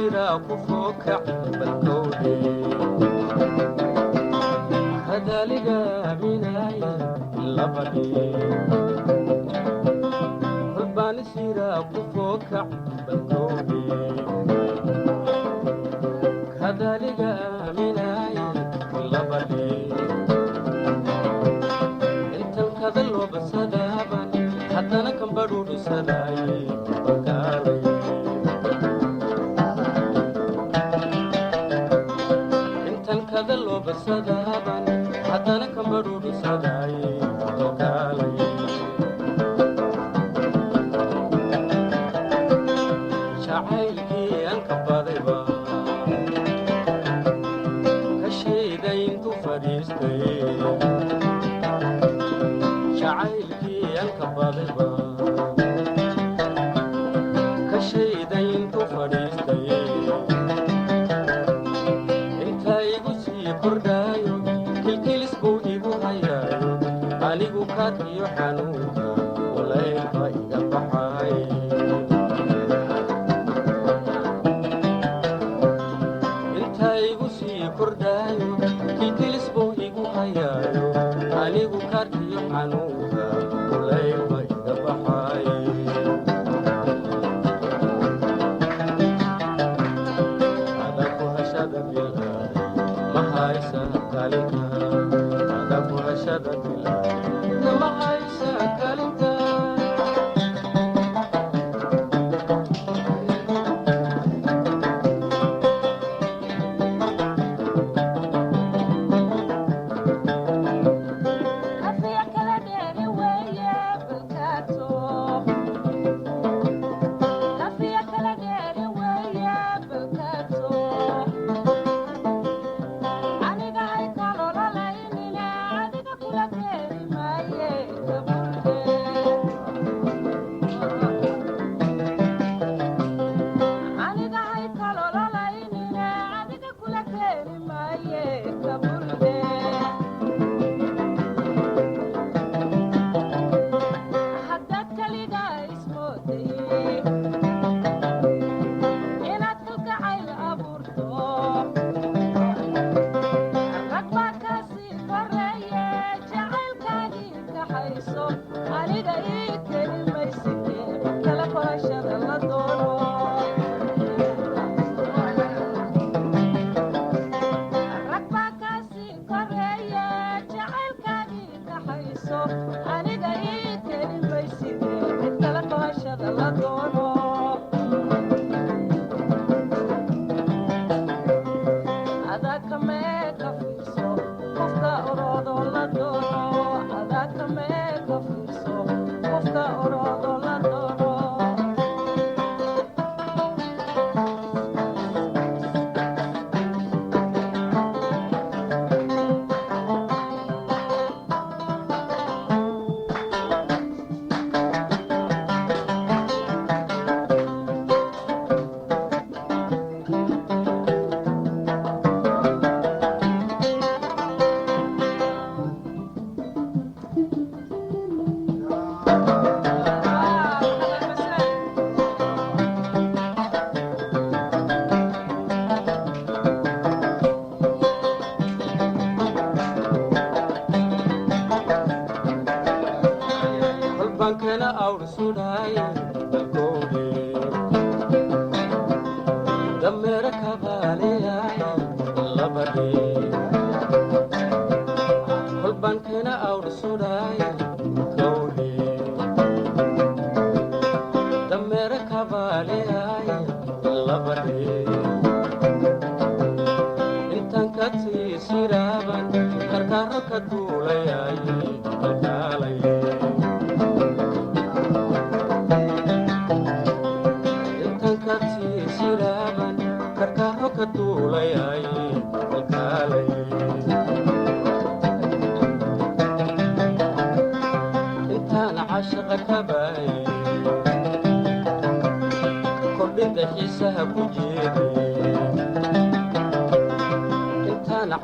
سيرا كفوك بالكودي هذا لقى مناي لبدي حبان سيرا كفوك بالكودي هذا لقى مناي لبدي انت الكذل وبسدابا حتى انا كم برودي سداي بكالي بسدابا حتى انا كمبرو بسداي توكالي شعيلكي انكباديبا كشيدين تفريستي شعيلكي انكباديبا كشيدين تفريستي kordhayo kilkilis buu igu hayaayo anigu kaadkiyo xanuunka walaylka iga baxay inta igu sii kordhayo kilkilis buu igu hayaayo anigu kaadkiyo xanuunka walaylka iga baxay adaku hashada bilaa mahaysa kalinta adaku hashada bila mahaysa kalinta afiya kala dheeri weeye bilkaato afiya kala dheeri weeye bilkaato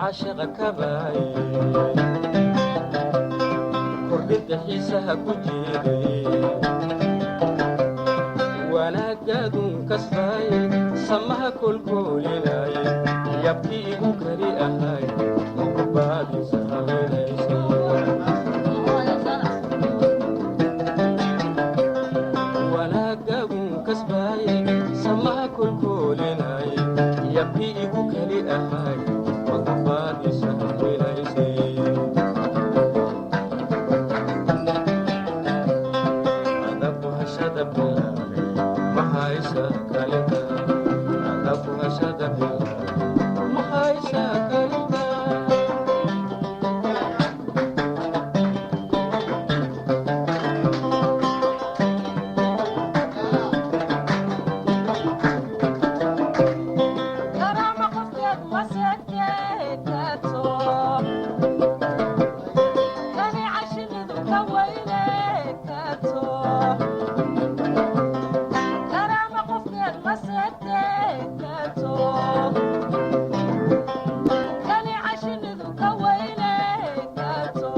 عاشق كباي كردت حيسها كجيري وانا قادون كسباي سمها kulkulinay yabkii igu kari ahay mukubaadiisa haweenaysa wanaagagun kasbaayay samaha kulkulinay yabkii igu kari ahay mukubaadiisa haweenaysa adaku hashada bilaabay mahaysa kalinta adaku hashada bilaabay mahaysa kalinta Karama qofkeed masekeekato kani cashinidu ka weyneekato karama qofkeed masekeekato kani cashinidu ka weyneekato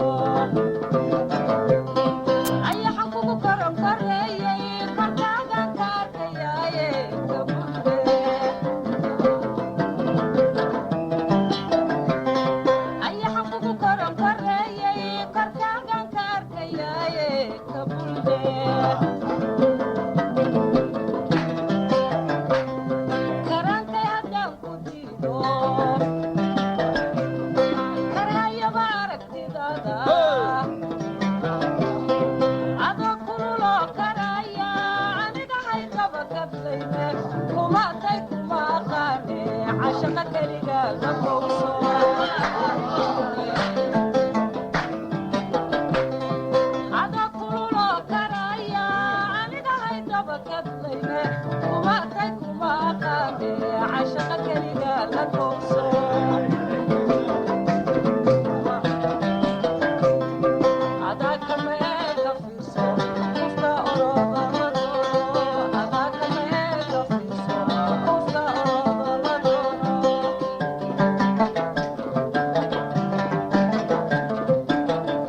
ayaxan kugu karon kareeyay korkaagan ka arkayaaye kabude ayaxan kugu koron koreeyay korkaagan ka arkayaaye kabulde karaankay haddaan ku diido karhayaba aragtidada adoo kululoo karaya aniga haykaba kadlayne kumaatay kuma aqaane cashaqa keliga la kowso adoo kululoo karaya aniga haydaba kadlayne kumaatay kuma aqaane cashaqa keliga la kowso adaa kameega fiirso qofka orooda la doono adaa kameega fiirso qofka orooda la doono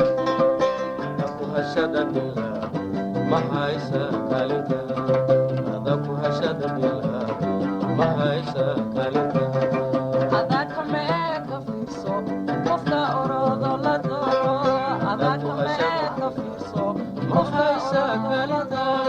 adaku hashada bilaabay mahaysa kalinta adaku hashada bilaabay mahaysa kalinta adaa kameega fiirso qofka orooda la doono adaa kameega fiirso qofka mahaysa orooda la kalinta doono